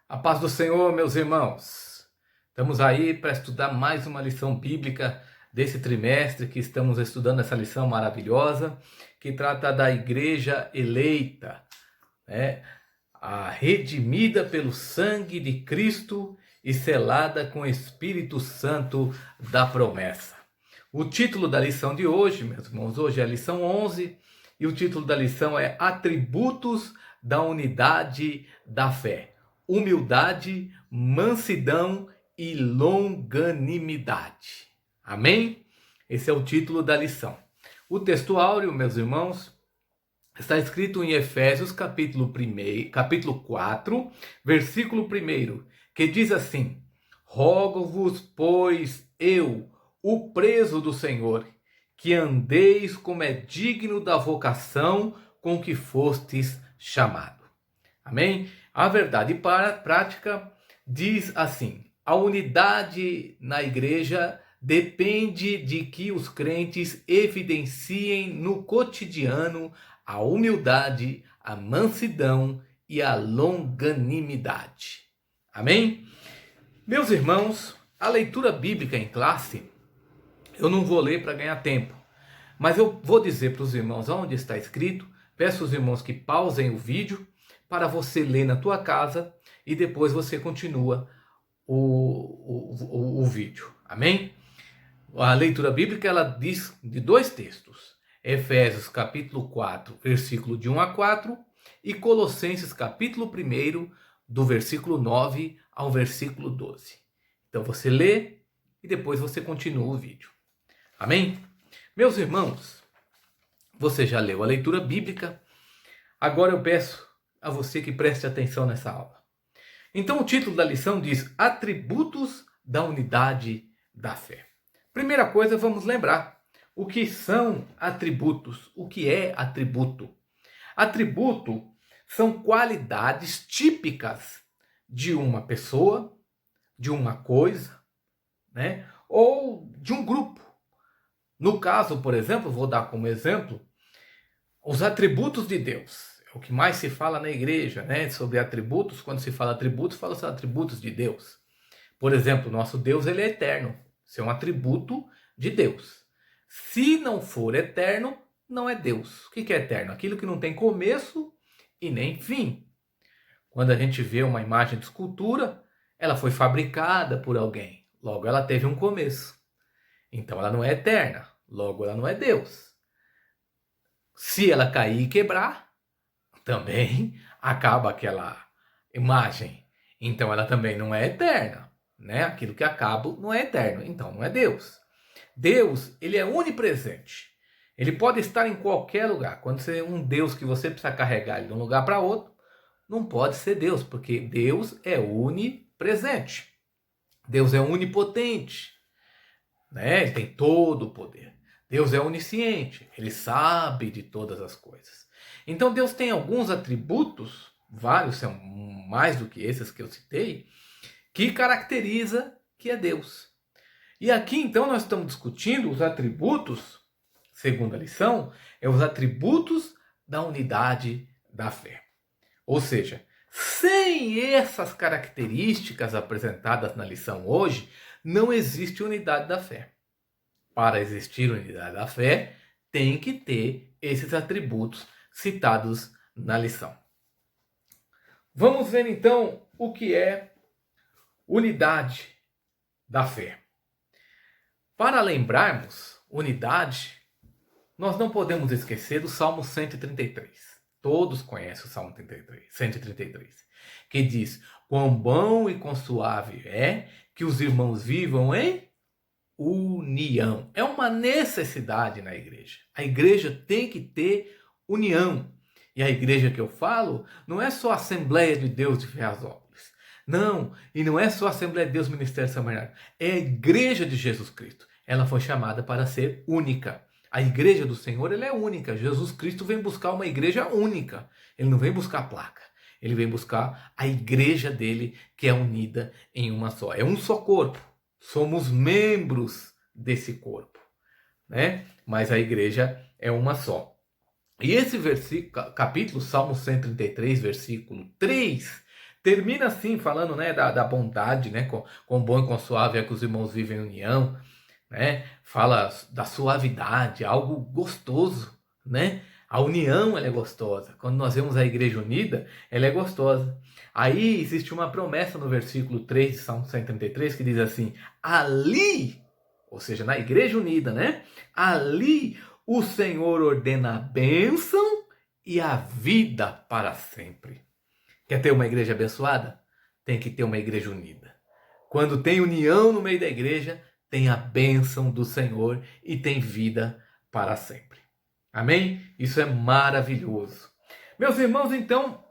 A paz do Senhor, meus irmãos. Estamos aí para estudar mais uma lição bíblica desse trimestre que estamos estudando essa lição maravilhosa que trata da igreja eleita, né? A redimida pelo sangue de Cristo e selada com o Espírito Santo da promessa. O título da lição de hoje, meus irmãos, hoje é a lição 11 e o título da lição é Atributos da Unidade da Fé. Humildade, mansidão e longanimidade. Amém? Esse é o título da lição. O texto áureo, meus irmãos, está escrito em Efésios capítulo 4, versículo 1, que diz assim: Rogo-vos, pois, eu, o preso do Senhor, que andeis como é digno da vocação com que fostes chamado. Amém? A verdade prática diz assim: a unidade na igreja depende de que os crentes evidenciem no cotidiano a humildade, a mansidão e a longanimidade. Amém? Meus irmãos, a leitura bíblica em classe, eu não vou ler para ganhar tempo, mas eu vou dizer para os irmãos onde está escrito. Peço aos irmãos que pausem o vídeo para você ler na tua casa e depois você continua o vídeo. Amém? A leitura bíblica ela diz de dois textos. Efésios capítulo 4, versículo de 1 a 4 e Colossenses capítulo 1, do versículo 9 ao versículo 12. Então você lê e depois você continua o vídeo. Amém? Meus irmãos, você já leu a leitura bíblica. Agora eu peço a você que preste atenção nessa aula. Então o título da lição diz Atributos da Unidade da Fé. Primeira coisa, vamos lembrar o que são atributos. O que é atributo? Atributo são qualidades típicas de uma pessoa, de uma coisa, né? Ou de um grupo. No caso, por exemplo, vou dar como exemplo os atributos de Deus. É o que mais se fala na igreja, né? Sobre atributos. Quando se fala atributos, fala sobre atributos de Deus. Por exemplo, nosso Deus ele é eterno. Isso é um atributo de Deus. Se não for eterno, não é Deus. O que é eterno? Aquilo que não tem começo e nem fim. Quando a gente vê uma imagem de escultura, ela foi fabricada por alguém. Logo, ela teve um começo. Então, ela não é eterna. Logo, ela não é Deus. Se ela cair e quebrar, também acaba aquela imagem. Então, ela também não é eterna. Né? Aquilo que acaba não é eterno. Então, não é Deus. Deus, ele é onipresente. Ele pode estar em qualquer lugar. Quando você é um Deus que você precisa carregar ele de um lugar para outro, não pode ser Deus, porque Deus é onipresente. Deus é onipotente. Né? Ele tem todo o poder. Deus é onisciente. Ele sabe de todas as coisas. Então Deus tem alguns atributos, vários são mais do que esses que eu citei, que caracteriza que é Deus. E aqui então nós estamos discutindo os atributos, segundo a lição, os atributos da unidade da fé. Ou seja, sem essas características apresentadas na lição hoje, não existe unidade da fé. Para existir unidade da fé, tem que ter esses atributos citados na lição. Vamos ver então o que é unidade da fé. Para lembrarmos unidade, nós não podemos esquecer do Salmo 133. Todos conhecem o Salmo 133, que diz: Quão bom e quão suave é que os irmãos vivam em união. É uma necessidade na igreja. A igreja tem que ter união. E a igreja que eu falo não é só a Assembleia de Deus de Ferrazópolis. Não, e não é só a Assembleia de Deus Ministério Samaritano. É a igreja de Jesus Cristo. Ela foi chamada para ser única. A igreja do Senhor ela é única. Jesus Cristo vem buscar uma igreja única. Ele não vem buscar placa. Ele vem buscar a igreja dele que é unida em uma só. É um só corpo. Somos membros desse corpo, né? Mas a igreja é uma só. E esse capítulo, Salmo 133, versículo 3, termina assim, falando, né, da bondade, né, com bom e com suave é que os irmãos vivem em união, né? Fala da suavidade, algo gostoso, né? A união ela é gostosa. Quando nós vemos a igreja unida, ela é gostosa. Aí existe uma promessa no versículo 3 de Salmo 133 que diz assim: ali, ou seja, na igreja unida, né? Ali o Senhor ordena a bênção e a vida para sempre. Quer ter uma igreja abençoada? Tem que ter uma igreja unida. Quando tem união no meio da igreja, tem a bênção do Senhor e tem vida para sempre. Amém? Isso é maravilhoso. Meus irmãos, então,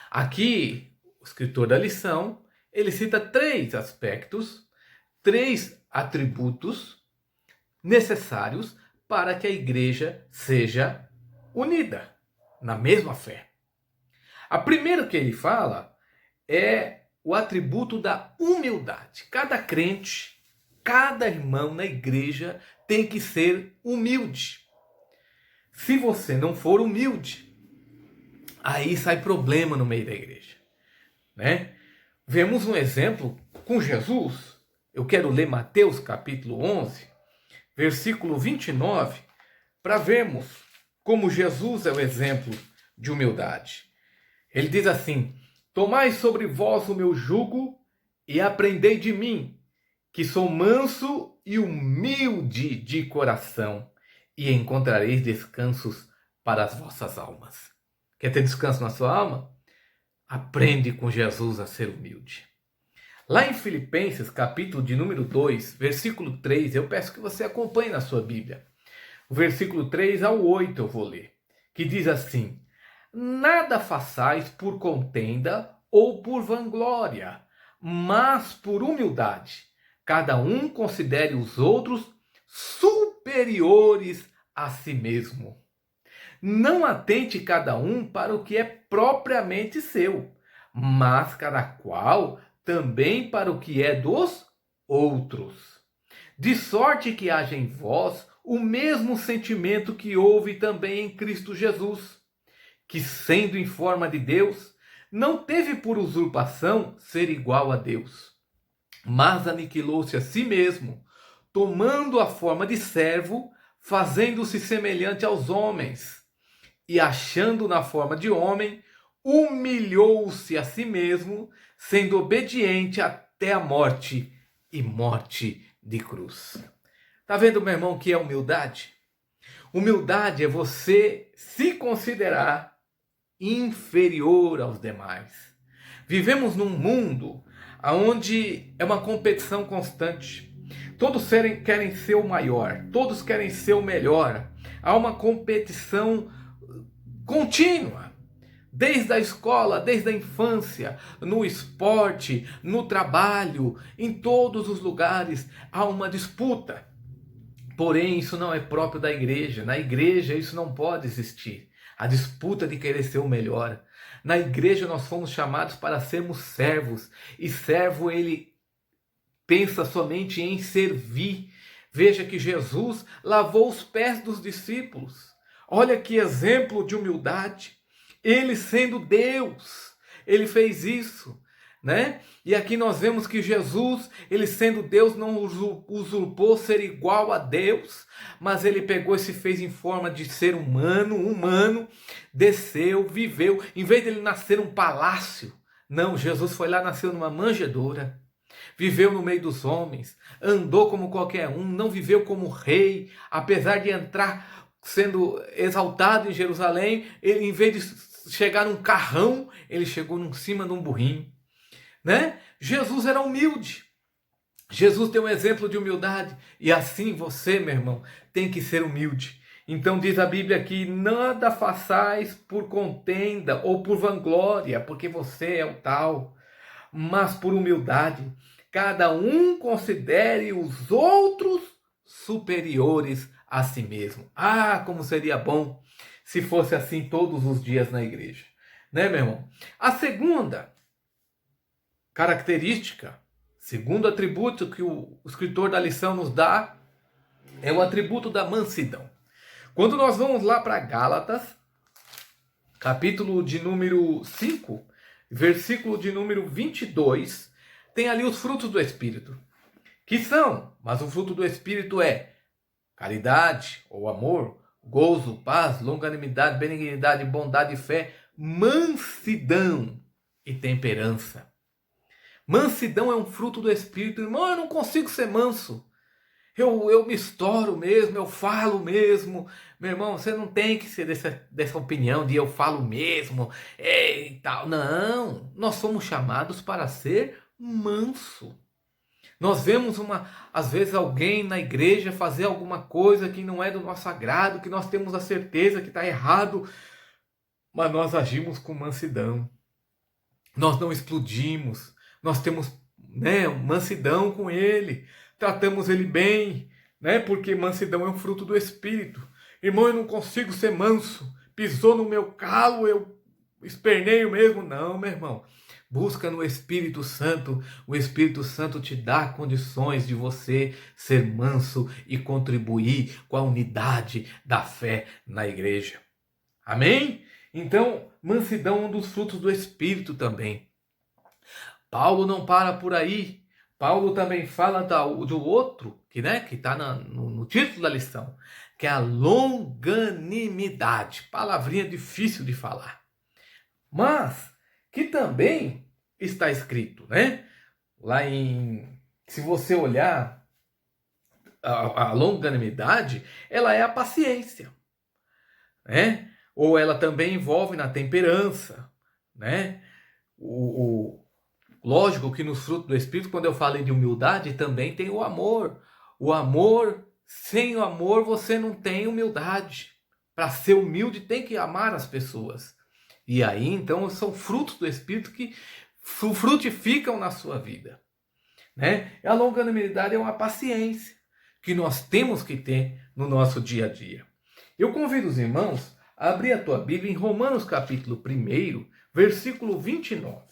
aqui o escritor da lição, ele cita 3 aspectos, 3 atributos necessários para que a igreja seja unida na mesma fé. A primeira que ele fala é o atributo da humildade. Cada crente, cada irmão na igreja tem que ser humilde. Se você não for humilde, aí sai problema no meio da igreja, né? Vemos um exemplo com Jesus. Eu quero ler Mateus capítulo 11, versículo 29, para vermos como Jesus é o exemplo de humildade. Ele diz assim: tomai sobre vós o meu jugo e aprendei de mim, que sou manso e humilde de coração, e encontrareis descansos para as vossas almas. Quer ter descanso na sua alma? Aprende com Jesus a ser humilde. Lá em Filipenses, capítulo de número 2, versículo 3, eu peço que você acompanhe na sua Bíblia. O versículo 3 ao 8 eu vou ler, que diz assim: nada façais por contenda ou por vanglória, mas por humildade. Cada um considere os outros superiores a si mesmo. Não atente cada um para o que é propriamente seu, mas cada qual também para o que é dos outros. De sorte que haja em vós o mesmo sentimento que houve também em Cristo Jesus, que, sendo em forma de Deus, não teve por usurpação ser igual a Deus, mas aniquilou-se a si mesmo, tomando a forma de servo, fazendo-se semelhante aos homens, e achando na forma de homem, humilhou-se a si mesmo, sendo obediente até a morte e morte de cruz. Tá vendo, meu irmão, que é humildade? Humildade é você se considerar inferior aos demais. Vivemos num mundo onde é uma competição constante. Todos querem ser o maior, todos querem ser o melhor. Há uma competição contínua, desde a escola, desde a infância, no esporte, no trabalho, em todos os lugares há uma disputa. Porém, isso não é próprio da igreja. Na igreja isso não pode existir. A disputa de querer ser o melhor. Na igreja nós fomos chamados para sermos servos. E servo, ele pensa somente em servir. Veja que Jesus lavou os pés dos discípulos. Olha que exemplo de humildade. Ele sendo Deus, ele fez isso, né? E aqui nós vemos que Jesus, ele sendo Deus, não usurpou ser igual a Deus, mas ele pegou e se fez em forma de ser humano, desceu, viveu. Em vez de ele nascer num palácio, não, Jesus foi lá, nasceu numa manjedoura. Viveu no meio dos homens, andou como qualquer um, não viveu como rei, apesar de entrar sendo exaltado em Jerusalém, ele, em vez de chegar num carrão, ele chegou em cima de um burrinho, né? Jesus era humilde. Jesus tem um exemplo de humildade, e assim você, meu irmão, tem que ser humilde. Então diz a Bíblia aqui: nada façais por contenda ou por vanglória, porque você é o tal, mas por humildade. Cada um considere os outros superiores a si mesmo. Ah, como seria bom se fosse assim todos os dias na igreja, né, meu irmão? A segunda característica, segundo atributo que o escritor da lição nos dá, é o atributo da mansidão. Quando nós vamos lá para Gálatas, capítulo de número 5, versículo de número 22, tem ali os frutos do Espírito. Que são, mas o fruto do Espírito é caridade ou amor, gozo, paz, longanimidade, benignidade, bondade, fé, mansidão e temperança. Mansidão é um fruto do Espírito. Irmão, eu não consigo ser manso. Eu me estouro mesmo, eu falo mesmo. Meu irmão, você não tem que ser dessa opinião de eu falo mesmo e tal. Não, nós somos chamados para ser manso. Nós vemos às vezes alguém na igreja fazer alguma coisa que não é do nosso agrado, que nós temos a certeza que está errado, mas nós agimos com mansidão. Nós não explodimos, nós temos, mansidão com ele, tratamos ele bem, porque mansidão é um fruto do Espírito. Irmão, eu não consigo ser manso, pisou no meu calo, eu esperneio mesmo. Não, meu irmão. Busca no Espírito Santo. O Espírito Santo te dá condições de você ser manso e contribuir com a unidade da fé na igreja. Amém? Então, mansidão é um dos frutos do Espírito também. Paulo não para por aí. Paulo também fala do outro, que está no título da lição, que é a longanimidade. Palavrinha difícil de falar. Mas que também está escrito, se você olhar, a longanimidade, ela é a paciência, ou ela também envolve na temperança, lógico que nos frutos do Espírito, quando eu falei de humildade, também tem o amor. O amor, sem o amor você não tem humildade. Para ser humilde tem que amar as pessoas. E aí, então, são frutos do Espírito que frutificam na sua vida. A longanimidade é uma paciência que nós temos que ter no nosso dia a dia. Eu convido os irmãos a abrir a tua Bíblia em Romanos capítulo 1, versículo 29.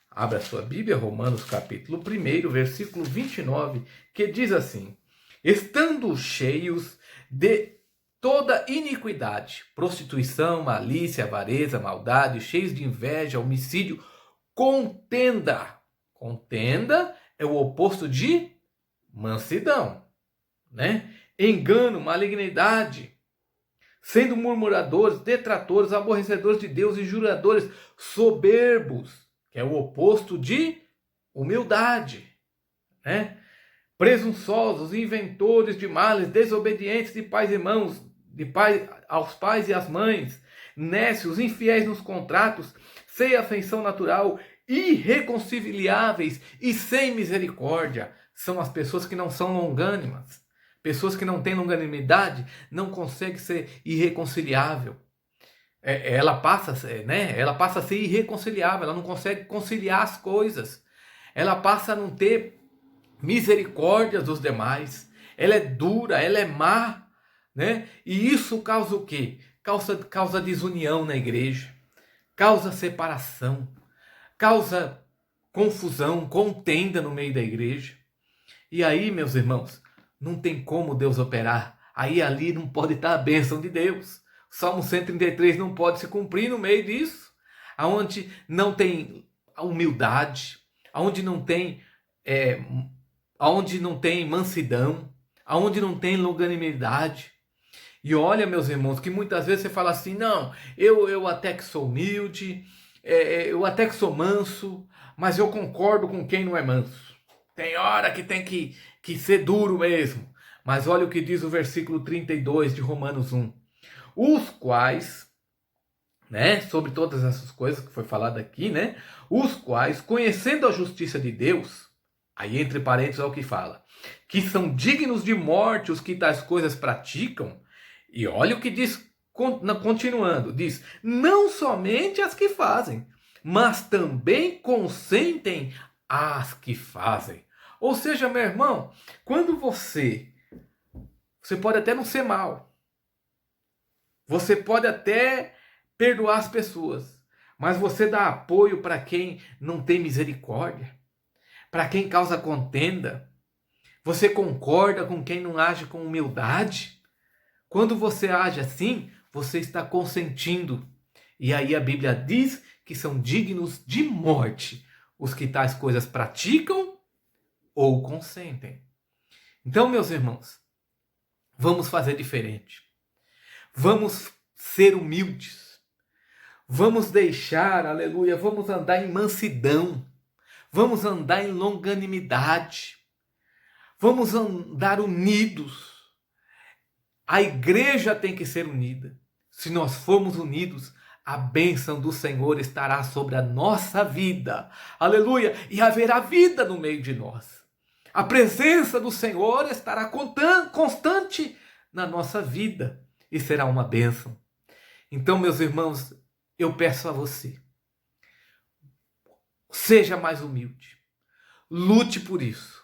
Abra a sua Bíblia, Romanos capítulo 1, versículo 29, que diz assim: estando cheios de toda iniquidade, prostituição, malícia, avareza, maldade, cheios de inveja, homicídio, contenda. Contenda é o oposto de mansidão, engano, malignidade, sendo murmuradores, detratores, aborrecedores de Deus, injuriadores, soberbos, que é o oposto de humildade, presunçosos, inventores de males, desobedientes de pais e irmãos, aos pais e às mães, nécios, infiéis nos contratos, sem afeição natural, irreconciliáveis e sem misericórdia. São as pessoas que não são longânimas. Pessoas que não têm longanimidade não conseguem ser irreconciliável. Ela passa a ser irreconciliável, ela não consegue conciliar as coisas. Ela passa a não ter misericórdia dos demais. Ela é dura, ela é má, E isso causa o quê? Causa desunião na igreja, causa separação, causa confusão, contenda no meio da igreja. E aí, meus irmãos, não tem como Deus operar. Aí ali não pode estar a bênção de Deus. Salmo 133 não pode se cumprir no meio disso. Aonde não tem humildade, aonde não tem mansidão, aonde não tem longanimidade. E olha, meus irmãos, que muitas vezes você fala assim: não, eu até que sou humilde, eu até que sou manso, mas eu concordo com quem não é manso. Tem hora que tem que ser duro mesmo. Mas olha o que diz o versículo 32 de Romanos 1. Os quais, sobre todas essas coisas que foi falado aqui, os quais, conhecendo a justiça de Deus, aí entre parênteses é o que fala, que são dignos de morte os que tais coisas praticam. E olha o que diz, continuando, diz: não somente as que fazem, mas também consentem as que fazem. Ou seja, meu irmão, quando você pode até não ser mal, você pode até perdoar as pessoas, mas você dá apoio para quem não tem misericórdia, para quem causa contenda, você concorda com quem não age com humildade. Quando você age assim, você está consentindo. E aí a Bíblia diz que são dignos de morte os que tais coisas praticam ou consentem. Então, meus irmãos, vamos fazer diferente. Vamos ser humildes. Vamos deixar, aleluia, vamos andar em mansidão. Vamos andar em longanimidade. Vamos andar unidos. A igreja tem que ser unida. Se nós formos unidos, a bênção do Senhor estará sobre a nossa vida. Aleluia! E haverá vida no meio de nós. A presença do Senhor estará constante na nossa vida e será uma bênção. Então, meus irmãos, eu peço a você, seja mais humilde. Lute por isso.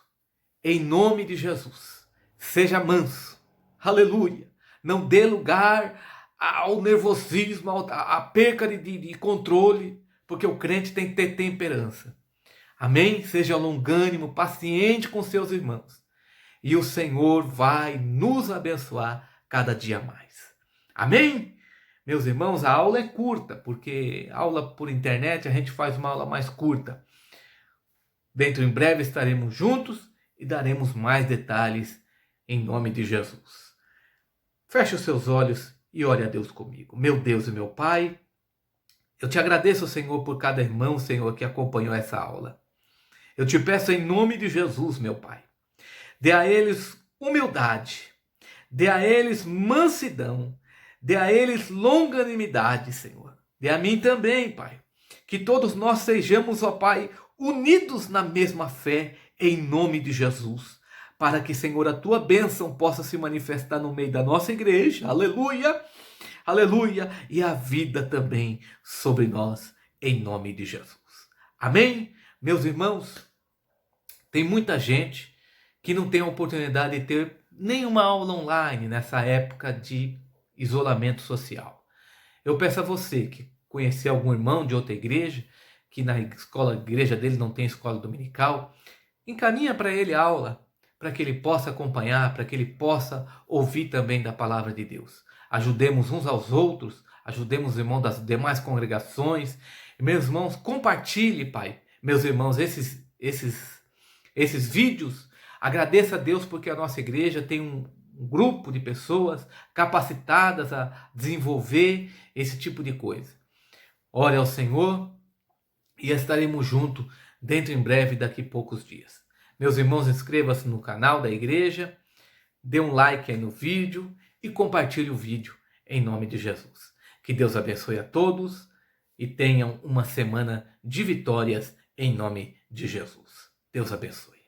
Em nome de Jesus. Seja manso. Aleluia. Não dê lugar ao nervosismo, à perca de controle, porque o crente tem que ter temperança. Amém? Seja longânimo, paciente com seus irmãos. E o Senhor vai nos abençoar cada dia mais. Amém? Meus irmãos, a aula é curta, porque aula por internet a gente faz uma aula mais curta. Dentro em breve estaremos juntos e daremos mais detalhes em nome de Jesus. Feche os seus olhos e ore a Deus comigo. Meu Deus e meu Pai, eu te agradeço, Senhor, por cada irmão, Senhor, que acompanhou essa aula. Eu te peço em nome de Jesus, meu Pai, dê a eles humildade, dê a eles mansidão, dê a eles longanimidade, Senhor. Dê a mim também, Pai, que todos nós sejamos, ó Pai, unidos na mesma fé, em nome de Jesus, para que, Senhor, a tua bênção possa se manifestar no meio da nossa igreja, aleluia, aleluia, e a vida também sobre nós, em nome de Jesus. Amém? Meus irmãos, tem muita gente que não tem a oportunidade de ter nenhuma aula online nessa época de isolamento social. Eu peço a você que conhecer algum irmão de outra igreja, que na igreja dele não tem escola dominical, encaminha para ele a aula, para que ele possa acompanhar, para que ele possa ouvir também da palavra de Deus. Ajudemos uns aos outros, ajudemos os irmãos das demais congregações. Meus irmãos, compartilhe, Pai, meus irmãos, esses vídeos. Agradeça a Deus porque a nossa igreja tem um grupo de pessoas capacitadas a desenvolver esse tipo de coisa. Ore ao Senhor e estaremos juntos dentro em breve, daqui a poucos dias. Meus irmãos, inscreva-se no canal da igreja, dê um like aí no vídeo e compartilhe o vídeo em nome de Jesus. Que Deus abençoe a todos e tenham uma semana de vitórias em nome de Jesus. Deus abençoe.